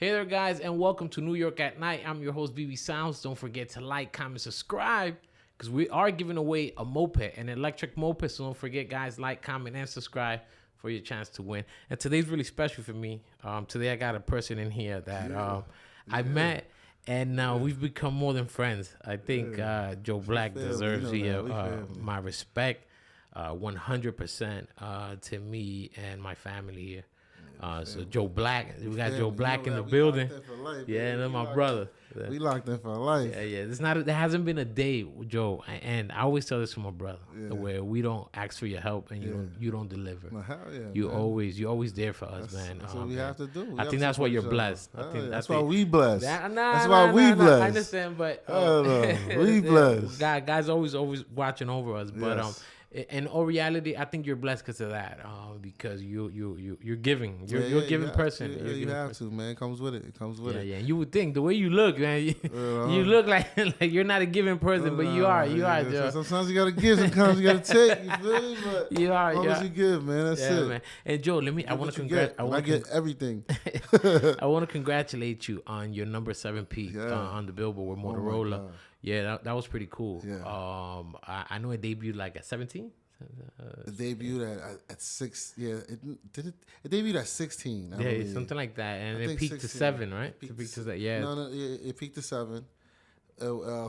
Hey there, guys, and welcome to New York at Night. I'm your host, Bebesoundz. Don't forget to like, comment, subscribe, because we are giving away a moped, an electric moped. So don't forget, guys, like, comment, and subscribe for your chance to win. And today's really special for me. Today I got a person in here that I met, and we've become more than friends. I think Joe Black deserves my respect 100% to me and my family here. So Joe Black, we got Joe Black in the building. Yeah, that's my brother. We locked in for life. Yeah. There hasn't been a day, Joe, and I always tell this to my brother, where we don't ask for your help and you don't deliver. Well, hell yeah, you always there for us, man. That's what we have to do. I think that's why you're blessed. That's why we blessed. That's why we blessed. I understand, but we blessed. Guys always watching over us, but in all reality, I think you're blessed because of that. Because you're giving. You're a giving person. You have to, man. It comes with it. It comes with it. Yeah. You would think the way you look, man. You look like you're not a giving person, but you are. You are. So sometimes you gotta give. Sometimes you gotta take. You feel me? But you are. As long as you give, man. That's it. Man. And Joe, I want to congratulate. I get everything. I want to congratulate you on your number 7 peak on the Billboard with Motorola. Yeah, that was pretty cool. Yeah. I know it debuted like at 17. It debuted at 6. Yeah, it debuted at 16. I believe. Something like that, and it peaked 16. To 7, right? It peaked to 7. Yeah. No, it peaked to 7.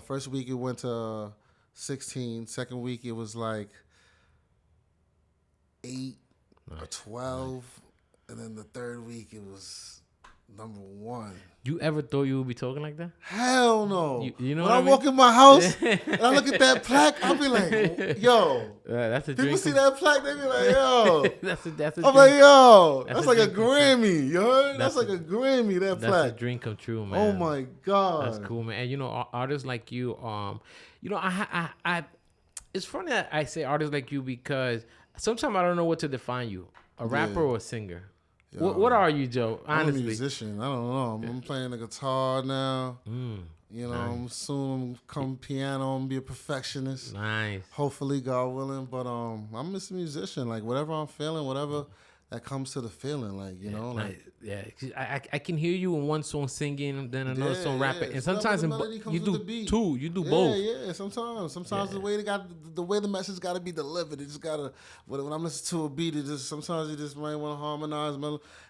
First week it went to 16. Second week it was like 8 or 12, and then the third week it was number 1. You ever thought you would be talking like that? Hell no. You know when what I mean? walk in my house and I look at that plaque, I'll be like, yo. That's a people see that plaque, they be like, yo. that's a I'm like, yo. That's like a Grammy. You heard? That's like a Grammy, that plaque. That's a dream come true, man. Oh, my God. That's cool, man. And, artists like you, I it's funny that I say artists like you because sometimes I don't know what to define you, a rapper or a singer. Yo, what are you, Joe? Honestly, I'm a musician. I don't know. I'm playing the guitar now. Nice. I'm soon come piano and be a perfectionist. Nice. Hopefully, God willing. But I'm just a musician. Like whatever I'm feeling, whatever that comes to the feeling. Like I can hear you in one song singing, then another song rapping, and sometimes you do two. You do both. Yeah. Sometimes the way the message got to be delivered. It just gotta. When I'm listening to a beat, sometimes you just might want to harmonize,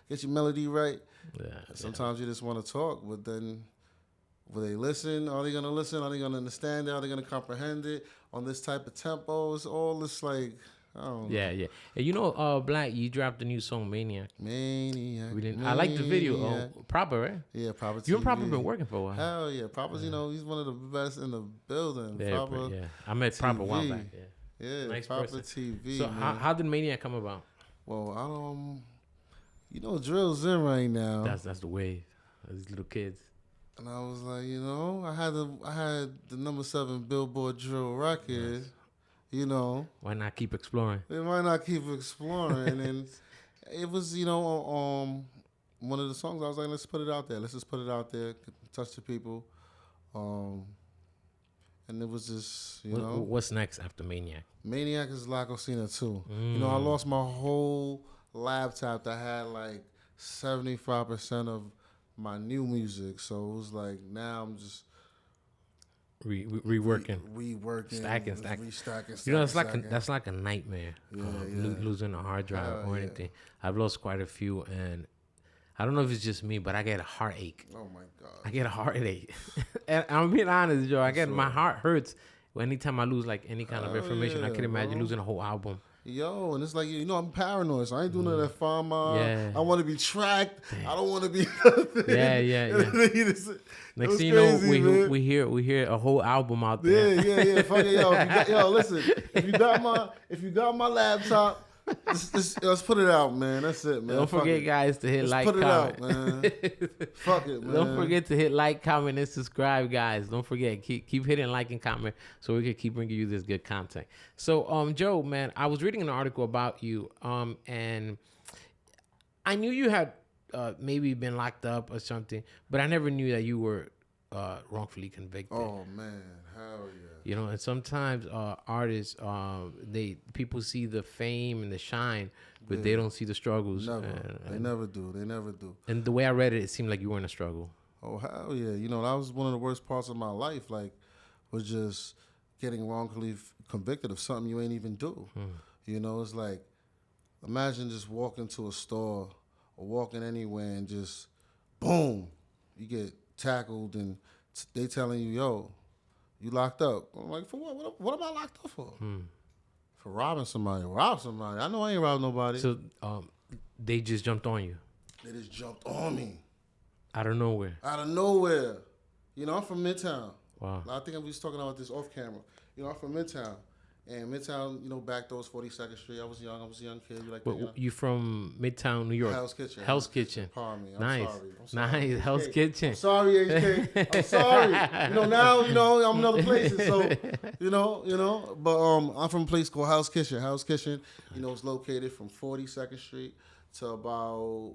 get your melody right. Sometimes you just want to talk, but then will they listen? Are they gonna listen? Are they gonna understand it? Are they gonna comprehend it on this type of tempo? It's all this like. Yeah. And Black, you dropped the new song Maniac. I like the video. Proper, right? Yeah, Proper TV. You and Proper been working for a while. Hell yeah. Proper's, he's one of the best in the building. Proper, I met Proper a while back. Yeah, nice Proper person. TV. So how did Maniac come about? Well, drill's in right now. That's the wave. These little kids. And I was like, I had the number 7 Billboard drill record. Nice. Why not keep exploring? Why not keep exploring? And it was, one of the songs I was like, let's put it out there. Let's just put it out there, touch the people. And it was just, What's next after Maniac? Maniac is La Cocina 2. I lost my whole laptop that had like 75% of my new music. So it was like, now I'm just... reworking, stacking. Restacking. That's like a nightmare. Losing a hard drive or anything. I've lost quite a few, and I don't know if it's just me, but I get a heartache. Oh my God! I get a heartache, and I'm being honest, Joe. My heart hurts anytime I lose like any kind of information. I can imagine losing a whole album. Yo, and it's like, I'm paranoid, so I ain't doing none of that pharma. I want to be tracked. I don't want to be nothing. Yeah. Next thing you know, we hear a whole album out there. Yeah. Fuck it, yo. Listen, if you got my laptop, let's put it out, man. That's it, man. Don't forget, guys, to hit like, comment. Out, man. Fuck it, man. Don't forget to hit like, comment, and subscribe, guys. Don't forget, keep hitting like and comment so we can keep bringing you this good content. So, Joe, man, I was reading an article about you, and I knew you had maybe been locked up or something, but I never knew that you were wrongfully convicted. Oh man, hell yeah. You know, and sometimes artists, people see the fame and the shine, but they don't see the struggles. They never do. They never do. And the way I read it, it seemed like you were in a struggle. Oh hell yeah. You know, that was one of the worst parts of my life. Like, was just getting wrongfully convicted of something you ain't even do. You know, it's like, imagine just walking to a store or walking anywhere and just, boom, you get tackled and they telling you, yo, you locked up. I'm like, for what? What am I locked up for? For robbing somebody. Rob somebody. I know I ain't robbed nobody. So they just jumped on you. They just jumped on me. Out of nowhere. Out of nowhere. You know, I'm from Midtown. Wow. I think I was talking about this off camera. You know, I'm from Midtown. And Midtown, you know, back those 42nd Street. I was a young kid. But you from Midtown, New York? Hell's Kitchen. Hell's Kitchen. Pardon me. I'm sorry. Nice. Hell's Kitchen. I'm sorry, HK. I'm sorry. You know, now, you know, I'm in other places. So, you know. But I'm from a place called Hell's Kitchen. Hell's Kitchen, you know, it's located from 42nd Street to about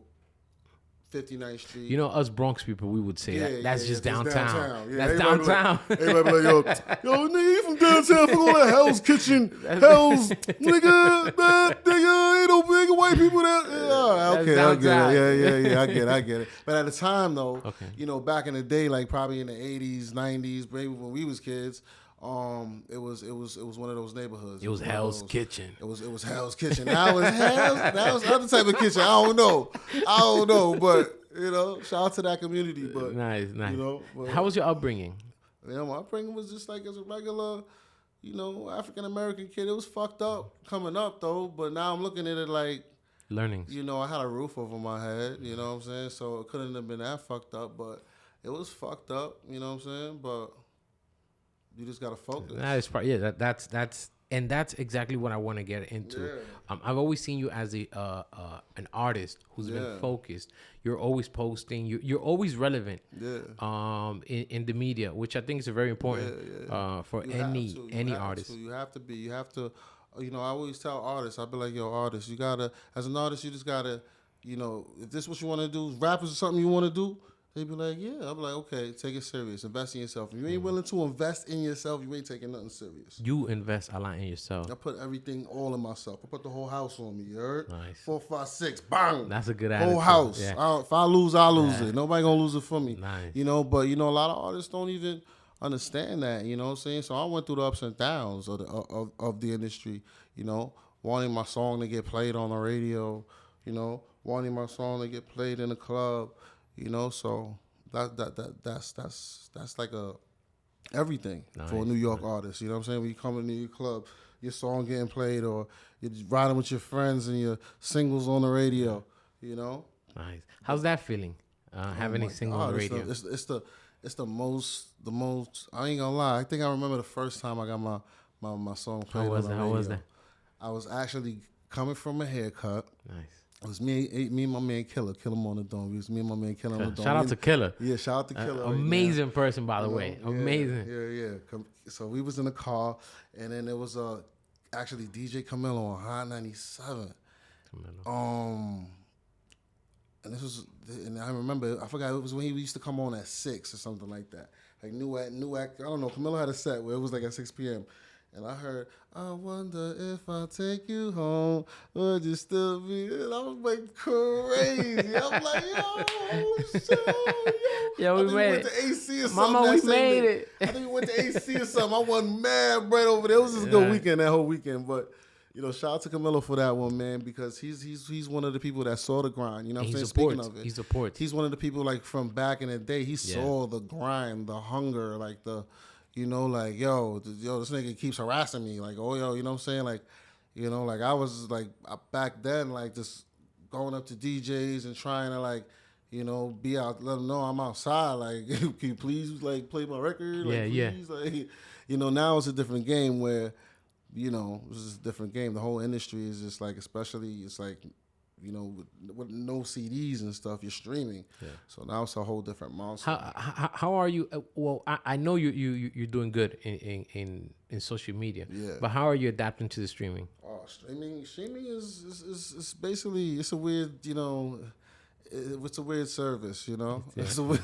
59th Street. You know, us Bronx people, we would say that's just downtown. Yeah, that's downtown. Everybody be like, yo, nigga, you from downtown? Fuck all that Hell's Kitchen, Hell's, nigga, that nigga, ain't no big white people there. Yeah, okay, I get it. Yeah, I get it. But at the time, though, you know, back in the day, like probably in the 80s, 90s, maybe when we was kids, it was one of those neighborhoods. It was Hell's Kitchen. It was Hell's Kitchen. That was other type of kitchen. I don't know, but you know, shout out to that community. But nice. You know, how was your upbringing? You know, my upbringing was just like as a regular, you know, African American kid. It was fucked up coming up though, but now I'm looking at it like learnings. You know, I had a roof over my head. You know what I'm saying? So it couldn't have been that fucked up, but it was fucked up. You know what I'm saying? But you just gotta focus. That is part. Yeah, that's exactly what I want to get into. Yeah. I've always seen you as an artist who's been focused. You're always posting. You're always relevant. Yeah. In the media, which I think is very important. For any artist. You have to be. You have to. You know, I always tell artists. I be like, yo, artists, you gotta. As an artist, you just gotta. You know, if this is what you want to do, rappers is something you want to do. They be like, yeah. I'm like, okay, take it serious. Invest in yourself. If you ain't willing to invest in yourself, you ain't taking nothing serious. You invest a lot in yourself. I put everything all in myself. I put the whole house on me. You heard? Nice. 4, 5, 6, bang. That's a good attitude. Whole house. Yeah. If I lose, I lose it. Nobody gonna lose it for me. Nice. You know, but you know, a lot of artists don't even understand that. You know what I'm saying? So I went through the ups and downs of the industry. You know, wanting my song to get played on the radio. You know, wanting my song to get played in the club. You know, so. That's like everything for a New York artist. You know what I'm saying? When you come into your club, your song getting played, or you're riding with your friends and your singles on the radio. You know? Nice. How's that feeling? Having a single on the radio. It's the most. I ain't gonna lie. I think I remember the first time I got my song played on the radio. How was that? I was actually coming from a haircut. Nice. It was me and my man Killer on the dome. It was me and my man Killer on the dome. Shout out to Killer. Yeah, shout out to Killer. Amazing person, by the way. Yeah, amazing. Yeah. So we was in the car, and then there was actually DJ Camilo on Hot 97. And this was, and I remember, I forgot, it was when he used to come on at 6 or something like that. Like new act. I don't know. Camilo had a set where it was like at 6 p.m. And I heard, I wonder if I take you home, would you still be? And I was like crazy. I'm like, yo, we made it. To AC or something. Mama, we made it. I think we went to AC or something. I wasn't mad right over there. It was just a good weekend, that whole weekend. But, you know, shout out to Camilo for that one, man, because he's one of the people that saw the grind. You know what I'm saying? Speaking of it. He supports. He's one of the people, like, from back in the day. He saw the grind, the hunger, like the... You know, like, yo, this nigga keeps harassing me. Like, oh, yo, you know what I'm saying? Like, you know, like, I was, like, back then, like, just going up to DJs and trying to, like, you know, be out, let them know I'm outside. Like, can you please, like, play my record? Like, please? Like, you know, now it's a different game where, you know, it's just a different game. The whole industry is just, like, especially, it's like, you know, with no CDs and stuff, you're streaming. Yeah. So now it's a whole different monster. How are you? Well, I know you're doing good in social media. Yeah. But how are you adapting to the streaming? Oh, streaming is basically, it's a weird, you know, it's a weird service, you know. Yeah. It's a weird,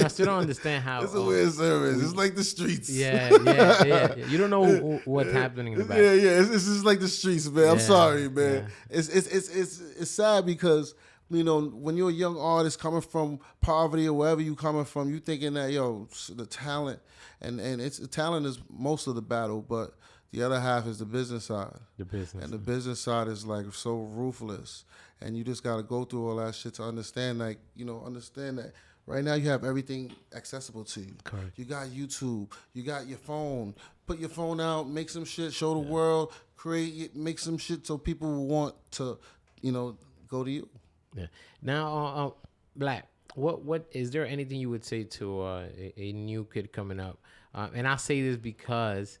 I still don't understand how. It's a weird service. It's like the streets. Yeah. You don't know what's happening in the back. Yeah. It's just like the streets, man. I'm sorry, man. Yeah. It's sad because when you're a young artist coming from poverty or wherever you coming from, you thinking that the talent and it's talent is most of the battle, but the other half is the business side. The business side is like so ruthless, and you just got to go through all that shit to understand, understand that right now you have everything accessible to you. Correct. You got YouTube, you got your phone. Put your phone out, make some shit, show the world, make some shit so people will want to, go to you. Yeah. Now, Black, what is there anything you would say to a new kid coming up? And I say this because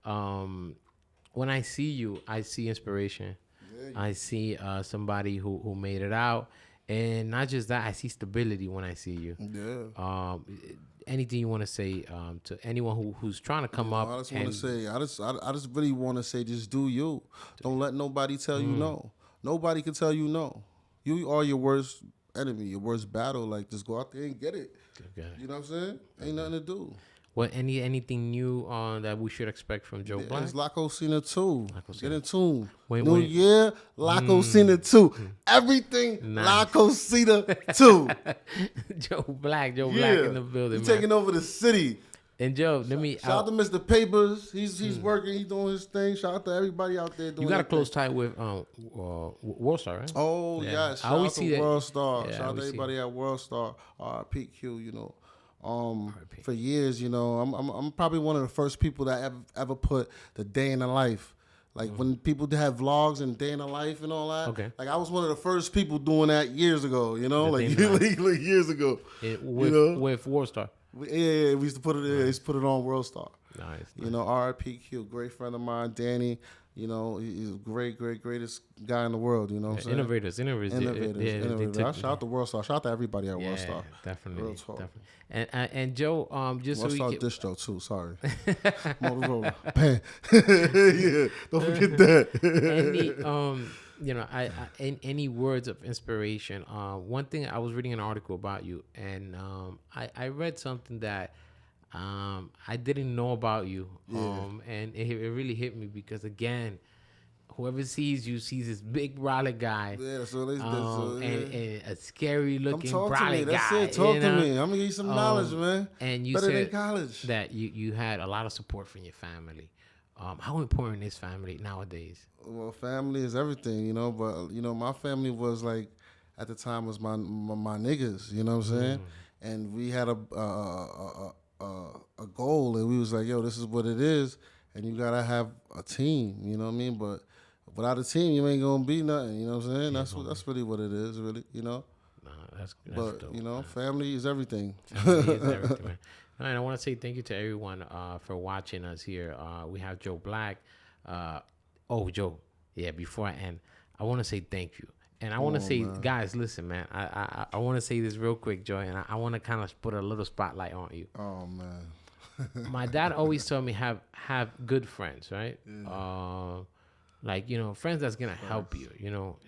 when I see you, I see inspiration. Yeah. I see somebody who made it out, and not just that, I see stability when I see you. Yeah. Anything you want to say to anyone who's trying to come up? I just want to say, I just really want to say, just do you. Don't let nobody tell you no. Nobody can tell you no. You are your worst enemy, your worst battle. Like, just go out there and get it. Okay. You know what I'm saying? Ain't nothing to do. What anything new that we should expect from Joe Black? It's Laco Cena 2. Get in tune. Wait. Year, Laco Cena 2. Everything Laco Cena 2. Joe Black in the building. He's taking over the city. And Joe, shout out to Mr. Papers. He's working. He's doing his thing. Shout out to everybody out there doing. You got a close tie with World Star, right? Oh yeah. Shout out to World Star. Shout out to everybody at World Star. PQ. For years, I'm probably one of the first people that ever put the day in the life. Like when people have vlogs and day in the life and all that. Okay. Like I was one of the first people doing that years ago. Like years ago. With World Star. Yeah, we used to put it. Nice. Put it on World Star. Nice. RIPQ, great friend of mine, Danny. He's a greatest guy in the world. You know what I'm saying? Innovators. Shout out to World Star. Shout out to everybody at World Star. Definitely. And Joe, just World so Star we can... distro too. Sorry. Motorola. Yeah, don't forget that. Any words of inspiration. One thing, I was reading an article about you, and I read something that I didn't know about you. And it really hit me because, again, whoever sees you sees this big brolic guy. Yeah, so and a scary looking brolic guy. That's it. Talk to me. I'm gonna give you some knowledge, man. And you better said than college. That you had a lot of support from your family. How important is family nowadays? Well, family is everything, but my family was like, at the time, was my niggas, you know what I'm saying? And we had a goal, and we was like, yo, this is what it is, and you gotta have a team, you know what I mean? But without a team, you ain't gonna be nothing, you know what I'm saying? That's really what it is, really, That's but dope, family is everything. Family is everything, man. All right, I want to say thank you to everyone for watching us here. We have Joe Black. Joe. Yeah, before I end, I want to say thank you. And I want to say, man. Guys, listen, man. I want to say this real quick, Joy, and I want to kind of put a little spotlight on you. Oh, man. My dad always told me have good friends, right? Yeah. Friends that's gonna help you.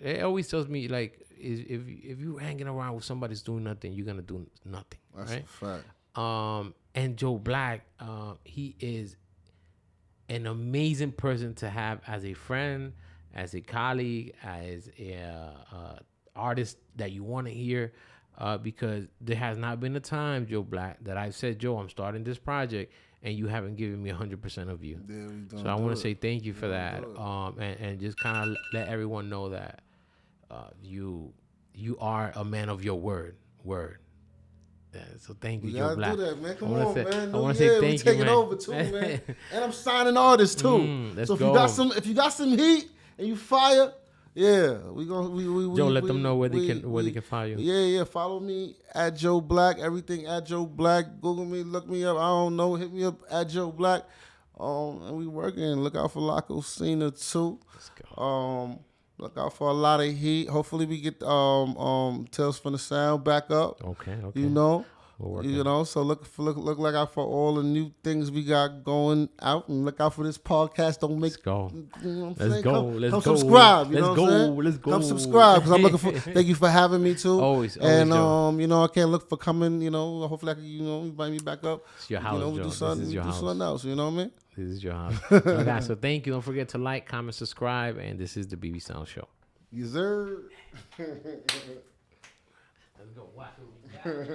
It always tells me, like, if you're hanging around with somebody that's doing nothing, you're gonna do nothing. That's right? a fact. And Joe Black, he is an amazing person to have as a friend, as a colleague, as a artist that you want to hear, because there has not been a time, Joe Black, that I've said, Joe, I'm starting this project, and you haven't given me 100% of you. Yeah, so I want to say thank you for that, and just kind of let everyone know that you are a man of your word. Yeah, so thank you, Joe Black. Do that, man. Come on, man. I want to say thank you, man. Taking over too, man. And I'm signing artists too. Let's so go. if you got some heat and you fire, yeah, we Joe, let them know where they can find you. Yeah. Follow me at Joe Black. Everything at Joe Black. Google me, look me up. I don't know. Hit me up at Joe Black. And we working. Look out for Laco Cena 2. Let's go. Look out for a lot of heat. Hopefully we get Tales from the Sound back up. Okay. You know, so look out for all the new things we got going out, and look out for this podcast. Don't make. Let's go. You know what I'm Let's saying? go. Let's come go. subscribe. You Let's know go. what I'm saying? Let's go. Come subscribe because I'm looking for. Thank you for having me too. Always. And Joe. you know, I can't look for coming. You know, hopefully I can, you know, invite me back up. It's your house, you know, Joe. do something. This is your house. Something else. You know what I mean? This is your house. Well, guys, so thank you. Don't forget to like, comment, subscribe, and this is the Bebesoundz Show. Yes, sir. Let's go. Watch what we got.